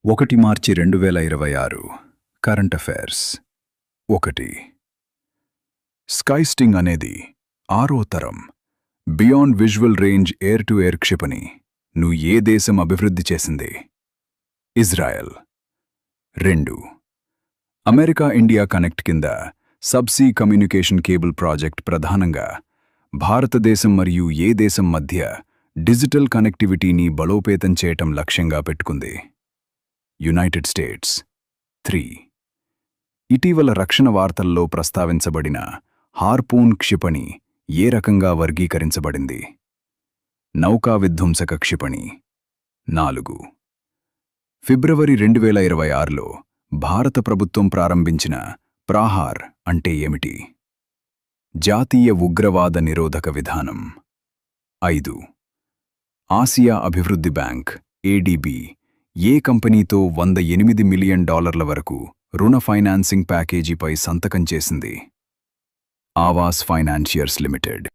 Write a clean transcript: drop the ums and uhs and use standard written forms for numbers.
1 మార్చి 2026 current affairs 1. స్కైస్టింగ్ అనేది 6వ తరం beyond visual range air to air క్షిపణి ను ఏ దేశం అభివృద్ధి చేసింది? ఇజ్రాయెల్. 2. అమెరికా ఇండియా కనెక్ట్ కింద సబ్సీ కమ్యూనికేషన్ కేబుల్ ప్రాజెక్ట్ ప్రధానంగా భారతదేశం మరియు ఏ దేశం మధ్య డిజిటల్ కనెక్టివిటీని బలోపేతం చేయటం లక్ష్యంగా పెట్టుకుంది? United states. 3. ఇటీవల రక్షణ వార్తల్లో ప్రస్తావించబడిన హార్పూన్ క్షిపణి ఏ రకంగా వర్గీకరించబడింది? నౌకా విధ్వంసక క్షిపణి. 4. ఫిబ్రవరి 2026లో భారత ప్రభుత్వం ప్రారంభించిన ప్రాహార్ అంటే ఏమిటి? జాతీయ ఉగ్రవాద నిరోధక విధానం. 5. ఆసియా అభివృద్ధి బ్యాంక్ ఏడీబీ ఏ కంపెనీతో $108 మిలియన్ వరకు రుణ ఫైనాన్సింగ్ ప్యాకేజీపై సంతకం చేసింది? Awas financiers limited.